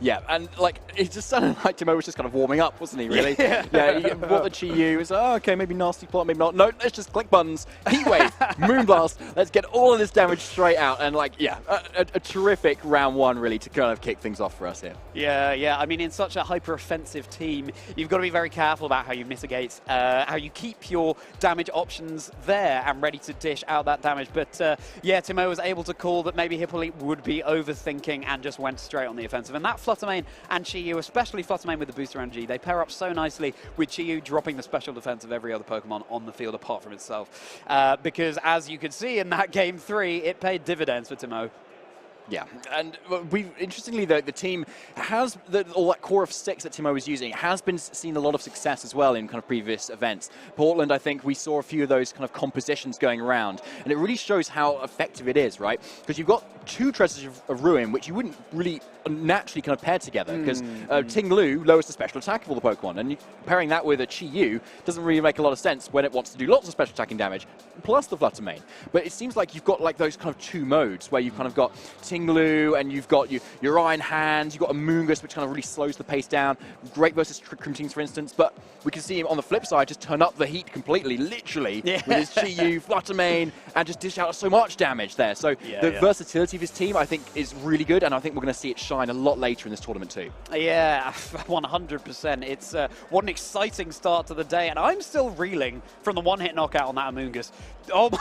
Yeah, and like it just sounded like Timo was just kind of warming up, wasn't he? Really? Yeah. He bought the Chi-Yu. It's okay, maybe nasty plot, maybe not. No, let's just click buttons. Heat Wave, Moonblast. Let's get all of this damage straight out, and like, yeah, a terrific round 1 really to kind of kick things off for us here. Yeah. I mean, in such a hyper-offensive team, you've got to be very careful about how you mitigate, how you keep your damage options there and ready to dish out that damage. But yeah, Timo was able to call that maybe Hippolyte would be overthinking and just went straight on the offensive. And that Fluttermane and Chi-Yu, especially Fluttermane with the booster energy, they pair up so nicely with Chi-Yu dropping the special defense of every other Pokemon on the field apart from itself. Because as you could see in that Game 3, it paid dividends for Timo. Yeah, and interestingly, the team has all that core of 6 that Timo was using has been seeing a lot of success as well in kind of previous events. Portland, I think we saw a few of those kind of compositions going around, and it really shows how effective it is, right? Because you've got 2 Treasures of Ruin, which you wouldn't really naturally kind of pair together, because Ting-Lu lowers the special attack of all the Pokemon, and pairing that with a Chi-Yu doesn't really make a lot of sense when it wants to do lots of special attacking damage, plus the Fluttermane. But it seems like you've got like those kind of 2 modes, where you've kind of got Ting-Lu, and you've got your Iron Hands, you've got Amoonguss, which kind of really slows the pace down. Great versus Crim Teams, for instance, but we can see him on the flip side just turn up the heat completely, literally, with his Chi-Yu, Fluttermane, and just dish out so much damage there. So the versatility of his team, I think, is really good, and I think we're going to see it shine a lot later in this tournament too. Yeah, 100%. It's what an exciting start to the day, and I'm still reeling from the 1-hit knockout on that Amoonguss. Oh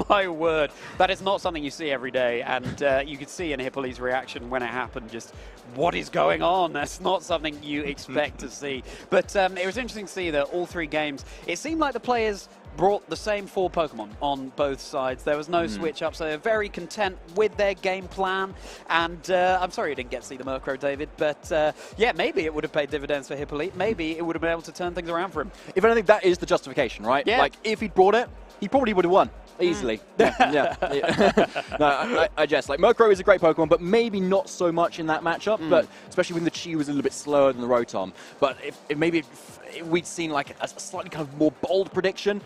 my word, that is not something you see every day, and you could see in Hippolyte's reaction when it happened, just what is going on? That's not something you expect to see. But it was interesting to see that all 3 games, it seemed like the players brought the same 4 Pokemon on both sides. There was no switch up, so they're very content with their game plan. And I'm sorry you didn't get to see the Murkrow, David, but yeah, maybe it would have paid dividends for Hippolyte. Maybe it would have been able to turn things around for him. If anything, that is the justification, right? Yeah. Like, if he'd brought it, he probably would have won. Easily. Yeah. No, I just, like, Murkrow is a great Pokemon, but maybe not so much in that matchup, but especially when the Chi was a little bit slower than the Rotom. But if we'd seen, like, a slightly kind of more bold prediction,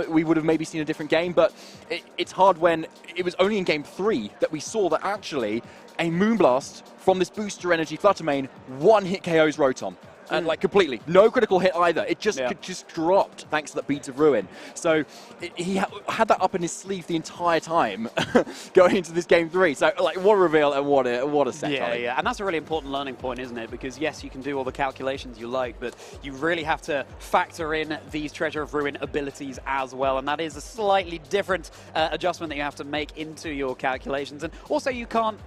we would have maybe seen a different game. But it's hard when it was only in Game 3 that we saw that actually a Moonblast from this Booster Energy Fluttermane one-hit KOs Rotom. And like completely, no critical hit either. It just dropped thanks to that Beads of Ruin. So he had that up in his sleeve the entire time going into this Game 3. So like, what a reveal and what a set. Yeah, and that's a really important learning point, isn't it? Because yes, you can do all the calculations you like, but you really have to factor in these Treasure of Ruin abilities as well, and that is a slightly different adjustment that you have to make into your calculations. And also, you can't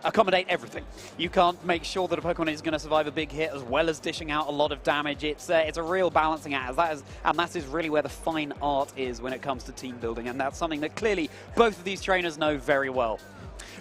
accommodate everything. You can't make sure that a Pokemon is going to survive a big hit as well as dishing out a lot of damage. It's a real balancing act, and that is really where the fine art is when it comes to team building, and that's something that clearly both of these trainers know very well.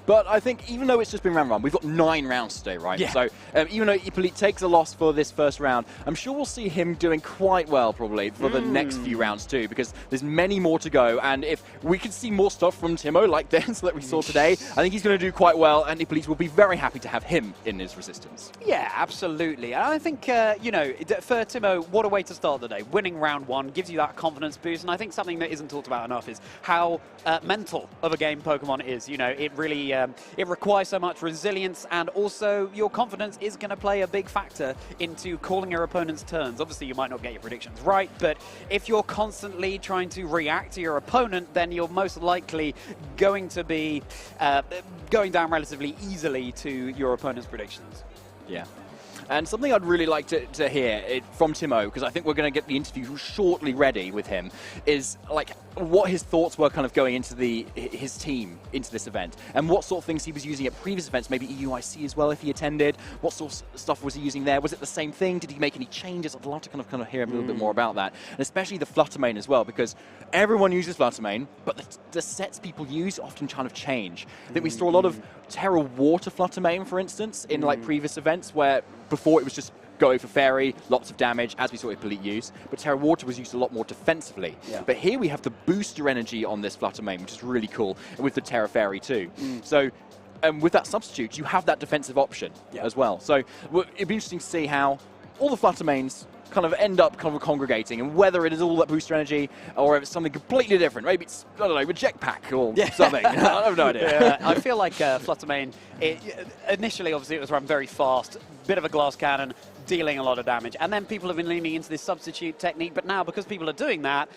But I think even though it's just been round 1, we've got 9 rounds today, right? Yeah. So even though Hippolyte takes a loss for this first round, I'm sure we'll see him doing quite well probably for the next few rounds too, because there's many more to go. And if we can see more stuff from Timo like this that we saw today, I think he's going to do quite well, and Hippolyte will be very happy to have him in his resistance. Yeah, absolutely. And I think, you know, for Timo, what a way to start the day. Winning round 1 gives you that confidence boost, and I think something that isn't talked about enough is how mental of a game Pokemon is. You know, it really it requires so much resilience, and also your confidence is going to play a big factor into calling your opponent's turns. Obviously, you might not get your predictions right, but if you're constantly trying to react to your opponent, then you're most likely going to be going down relatively easily to your opponent's predictions. Yeah. And something I'd really like to hear from Timo, because I think we're going to get the interview shortly ready with him, is like what his thoughts were kind of going into his team into this event, and what sort of things he was using at previous events, maybe EUIC as well if he attended. What sort of stuff was he using there? Was it the same thing? Did he make any changes? I'd love to kind of hear a little bit more about that, and especially the Fluttermane as well, because everyone uses Fluttermane, but the sets people use often kind of change. I think we saw a lot of Terra Water Fluttermane, for instance, in like previous events where before it was just go for Fairy, lots of damage, as we saw Hippolyte use, but Terra Water was used a lot more defensively. Yeah. But here we have the booster energy on this Fluttermane, which is really cool, and with the Terra Fairy too. So, with that substitute, you have that defensive option as well. So it'd be interesting to see how all the Fluttermanes kind of end up kind of congregating, and whether it is all that booster energy or if it's something completely different. Maybe it's, I don't know, Reject Pack or something. I have no idea. Yeah, I feel like Fluttermane, initially obviously it was run very fast, bit of a glass cannon, dealing a lot of damage, and then people have been leaning into this substitute technique, but now because people are doing that,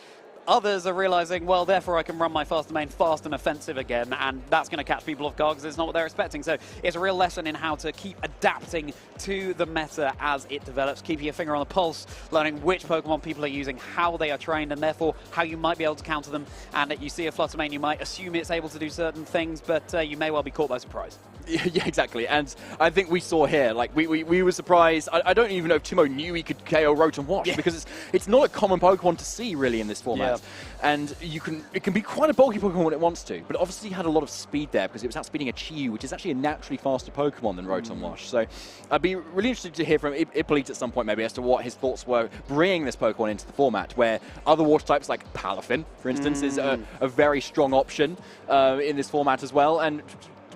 others are realizing, well, therefore I can run my Fluttermane fast and offensive again, and that's going to catch people off guard because it's not what they're expecting. So it's a real lesson in how to keep adapting to the meta as it develops, keeping your finger on the pulse, learning which Pokemon people are using, how they are trained, and therefore how you might be able to counter them. And that you see a Fluttermane, you might assume it's able to do certain things, but you may well be caught by surprise. Yeah, exactly. And I think we saw here, like, we were surprised. I don't even know if Timo knew he could KO Rotom Wash, because it's not a common Pokemon to see, really, in this format. And it can be quite a bulky Pokemon when it wants to, but obviously had a lot of speed there because it was outspeeding a Chi, which is actually a naturally faster Pokemon than Rotom Wash. So I'd be really interested to hear from Hippolyte at some point, maybe, as to what his thoughts were bringing this Pokemon into the format, where other water types, like Palafin, for instance, is a very strong option in this format as well, and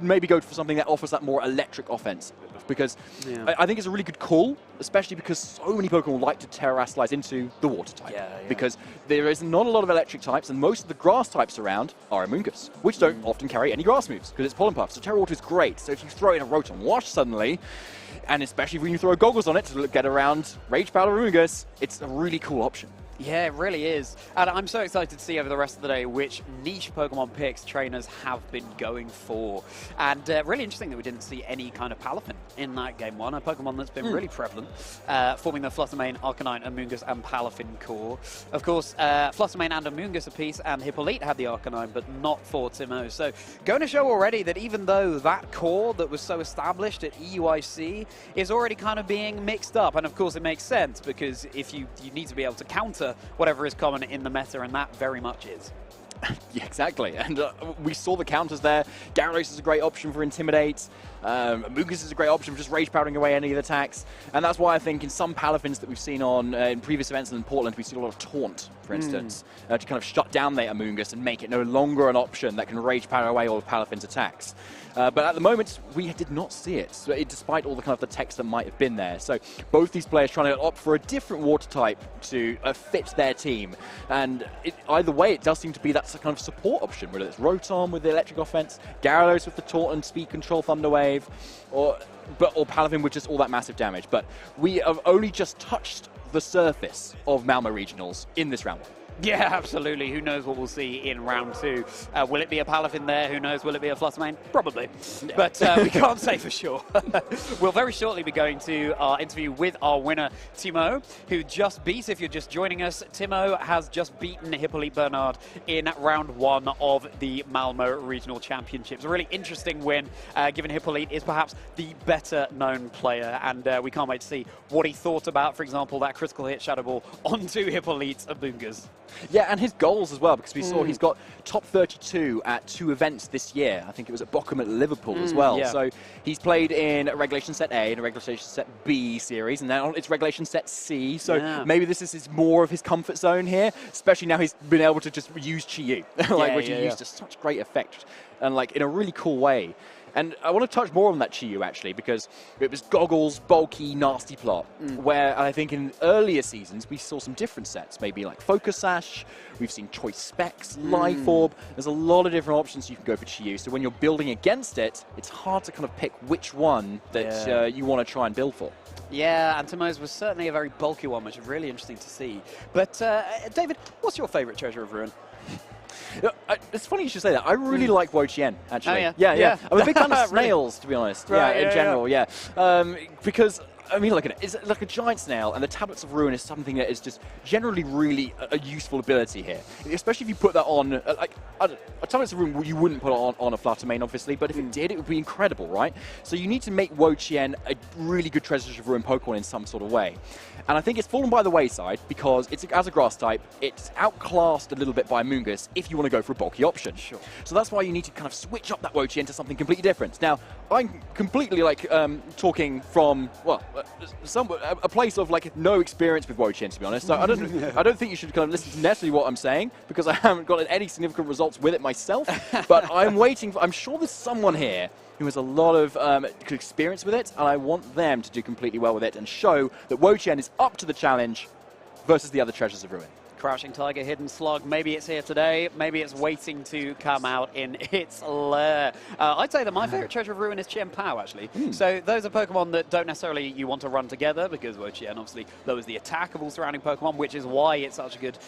maybe go for something that offers that more electric offense, because I think it's a really good call, especially because so many Pokemon like to terrestrialize into the water type, because there is not a lot of electric types, and most of the grass types around are Amoonguss, which don't often carry any grass moves because it's Pollen Puff. So Terra Water is great. So if you throw in a Rotom Wash suddenly, and especially when you throw goggles on it to get around Rage Powder Amoonguss, it's a really cool option. Yeah, it really is. And I'm so excited to see over the rest of the day which niche Pokemon picks trainers have been going for. And really interesting that we didn't see any kind of Palafin in that Game 1, a Pokemon that's been really prevalent, forming the Fluttermane, Arcanine, Amoonguss, and Palafin core. Of course, Fluttermane and Amoonguss apiece, and Hippolyte had the Arcanine, but not for Timo. So going to show already that even though that core that was so established at EUIC is already kind of being mixed up, and of course it makes sense, because if you need to be able to counter counter whatever is common in the meta, and that very much is. Yeah, exactly. And we saw the counters there. Gyarados is a great option for Intimidate. Amoonguss is a great option for just rage powering away any of the attacks. And that's why I think in some Palafins that we've seen on in previous events in Portland, we've seen a lot of Taunt, for instance, to kind of shut down their Amoonguss and make it no longer an option that can rage power away all of Palafin's attacks. But at the moment, we did not see it, despite all the kind of the text that might have been there. So both these players trying to opt for a different water type to fit their team. And either way, it does seem to be that's a kind of support option, whether it's Rotom with the electric offense, Gyarados with the Taunt and speed control Thunder Wave, or Palafin with just all that massive damage. But we have only just touched the surface of Malmö Regionals in this round one. Yeah, absolutely. Who knows what we'll see in round 2? Will it be a Palafin there? Who knows? Will it be a Fluttermane? Probably. Yeah. But we can't say for sure. We'll very shortly be going to our interview with our winner, Timo, who just beat, if you're just joining us, Timo has just beaten Hippolyte Bernard in round 1 of the Malmö Regional Championships. A really interesting win, given Hippolyte is perhaps the better known player. And we can't wait to see what he thought about, for example, that critical hit Shadow Ball onto Hippolyte's Amoonguss. Yeah, and his goals as well, because we saw he's got top 32 at 2 events this year. I think it was at Bochum at Liverpool as well. Yeah. So he's played in a Regulation Set A and a Regulation Set B series, and now it's Regulation Set C. So maybe this is more of his comfort zone here, especially now he's been able to just use Chi-Yu, which he used to such great effect and in a really cool way. And I want to touch more on that Chi-Yu, actually, because it was Goggles, bulky, nasty plot, where I think in earlier seasons we saw some different sets, maybe like Focus Sash, we've seen Choice Specs, Life Orb. There's a lot of different options you can go for Chi-Yu, so when you're building against it, it's hard to kind of pick which one that you want to try and build for. Yeah, and Timo's was certainly a very bulky one, which is really interesting to see. But, David, what's your favourite Treasure of Ruin? It's funny you should say that. I really like Wo-Chien, actually. Oh, yeah. I'm a big fan of snails, to be honest. Right, in general. Because I mean, look at it. It's like a giant snail, and the Tablets of Ruin is something that is just generally really a useful ability here. Especially if you put that on, a Tablets of Ruin, you wouldn't put it on a Fluttermane, obviously, but if it did, it would be incredible, right? So you need to make Wo-Chien a really good Treasures of Ruin Pokemon in some sort of way. And I think it's fallen by the wayside because as a grass type, it's outclassed a little bit by Amoonguss if you want to go for a bulky option. Sure. So that's why you need to kind of switch up that Wo-Chien to something completely different. Now, I'm completely talking from, a place of no experience with Wo-Chien, to be honest. So I don't think you should kind of listen to necessarily what I'm saying because I haven't got any significant results with it myself. But I'm sure there's someone here who has a lot of experience with it, and I want them to do completely well with it and show that Wo-Chien is up to the challenge versus the other Treasures of Ruin. Crouching Tiger, Hidden Slug, maybe it's here today, maybe it's waiting to come out in its lair. I'd say that my favourite Treasure of Ruin is Chien Pao, actually. So those are Pokemon that don't necessarily you want to run together, because Wo-Chien obviously lowers the attack of all surrounding Pokemon, which is why it's such a good,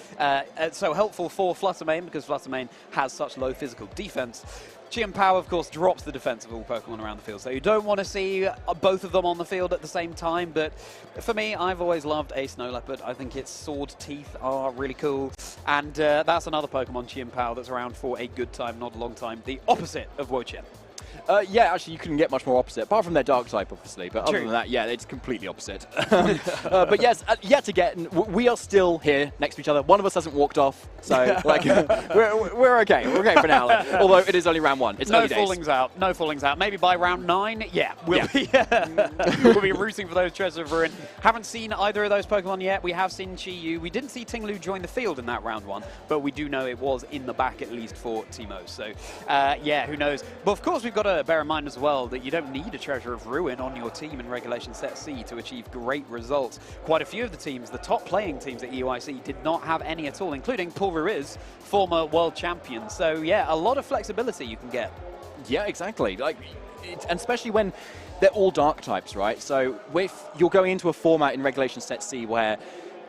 so helpful for Fluttermane, because Fluttermane has such low physical defense. Chien Pao, of course, drops the defense of all Pokemon around the field, so you don't want to see both of them on the field at the same time, but for me, I've always loved a Snow Leopard. I think its sword teeth are really cool, and that's another Pokemon, Chien Pao, that's around for a good time, not a long time, the opposite of Wo-Chien. Yeah, actually, you couldn't get much more opposite, apart from their dark type, obviously. But other than that, yeah, it's completely opposite. But yes, yet again, we are still here next to each other. One of us hasn't walked off, so we're okay. We're okay for now. Although it is only round 1. It's no early days. fallings out. No fallings out. Maybe by round 9, we'll be rooting for those Treasures of Ruin. Haven't seen either of those Pokemon yet. We have seen Chi-Yu. We didn't see Ting Lu join the field in that round 1, but we do know it was in the back at least for Timo. So yeah, who knows? But of course, we've got to bear in mind as well that you don't need a Treasure of Ruin on your team in Regulation Set C to achieve great results. Quite a few of the teams, the top playing teams at EUIC, did not have any at all, including Paul Ruiz, former world champion. So yeah, a lot of flexibility you can get. Yeah, exactly. And especially when they're all dark types, right? So if you're going into a format in Regulation Set C where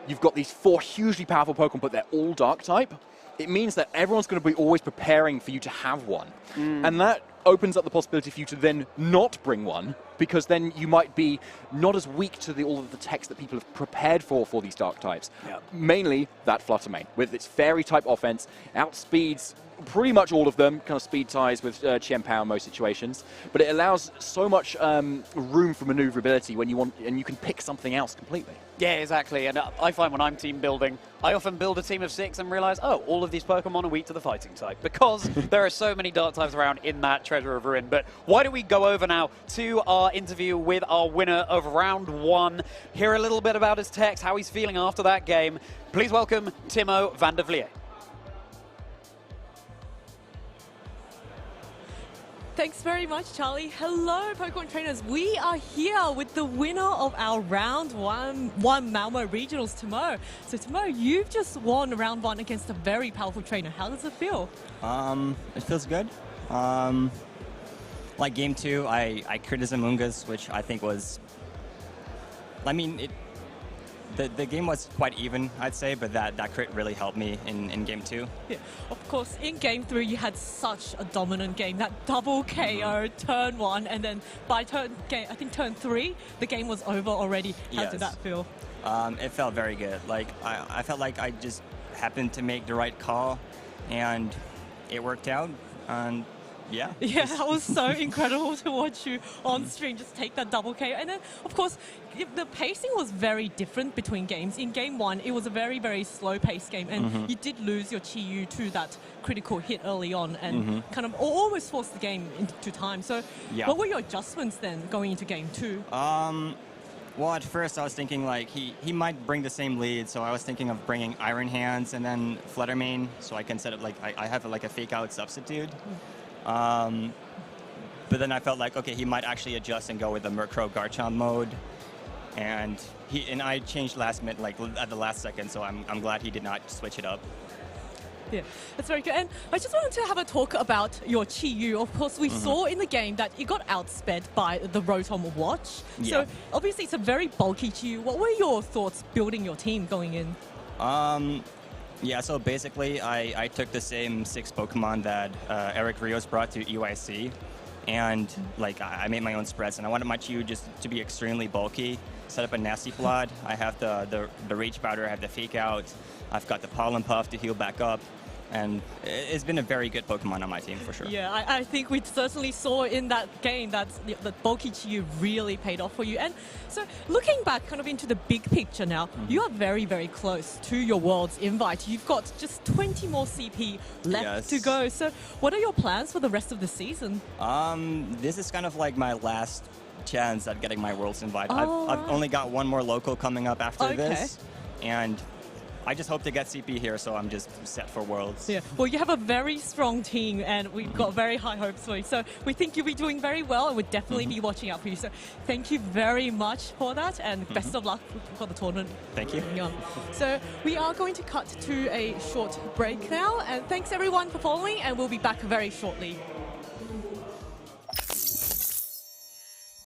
you've got these 4 hugely powerful Pokemon, but they're all dark type, it means that everyone's going to be always preparing for you to have one. And that opens up the possibility for you to then not bring one, because then you might be not as weak to all of the techs that people have prepared for these dark types. Yep. Mainly that Fluttermane, with its fairy type offense, outspeeds pretty much all of them, kind of speed ties with Chien Pao in most situations, but it allows so much room for maneuverability when you want, and you can pick something else completely. Yeah, exactly. And I find when I'm team building, I often build a team of 6 and realize, oh, all of these Pokemon are weak to the fighting type because there are so many dark types around in that Treasure of Ruin. But why don't we go over now to our interview with our winner of round 1, hear a little bit about his text, how he's feeling after that game. Please welcome Timo van der Vliet. Thanks very much, Charlie. Hello, Pokemon trainers. We are here with the winner of our round one Malmö regionals, Timo. So, Timo, you've just won round 1 against a very powerful trainer. How does it feel? It feels good. Like game 2, I critted Mungas, which I think was. I mean, the game was quite even, I'd say, but that crit really helped me in game 2. Yeah, of course, in game 3, you had such a dominant game. That double KO, turn 1, and then by turn 3, the game was over already. How did that feel? It felt very good. Like I felt like I just happened to make the right call, and it worked out. And yeah. Yeah, that was so incredible to watch you on stream just take that double KO. And then, of course, the pacing was very different between games. In game 1, it was a very, very slow-paced game, and you did lose your Chi-Yu to that critical hit early on and kind of almost forced the game into time. So what were your adjustments then going into game 2? Well, at first I was thinking like he might bring the same lead, so I was thinking of bringing Iron Hands and then Flutter Mane, so I can set up like I have like a fake-out substitute. But then I felt like, okay, he might actually adjust and go with the Murkrow Garchomp mode, and I changed last minute, like at the last second, so I'm glad he did not switch it up. Yeah, that's very good. And I just wanted to have a talk about your Chi-Yu. Of course, we saw in the game that it got outsped by the Rotom Watch. Yeah. So obviously it's a very bulky Chi-Yu. What were your thoughts building your team going in? Yeah, so basically I took the same 6 Pokemon that Eric Rios brought to EYC, and like I made my own spreads, and I wanted my Chi-Yu just to be extremely bulky. Set up a Nasty Plot. I have the Rage Powder, I have the Fake Out, I've got the Pollen Puff to heal back up. And it's been a very good Pokemon on my team, for sure. Yeah, I think we certainly saw in that game that the bulky Chi-Yu really paid off for you. And so looking back kind of into the big picture now, you are very, very close to your World's Invite. You've got just 20 more CP left to go. So what are your plans for the rest of the season? This is kind of like my last chance at getting my World's Invite. Oh, I've only got one more local coming up after this. And I just hope to get CP here, so I'm just set for Worlds. Yeah, well, you have a very strong team, and we've got very high hopes for you. So we think you'll be doing very well, and we'll definitely be watching out for you. So thank you very much for that, and best of luck for the tournament. Thank you. So we are going to cut to a short break now, and thanks everyone for following, and we'll be back very shortly.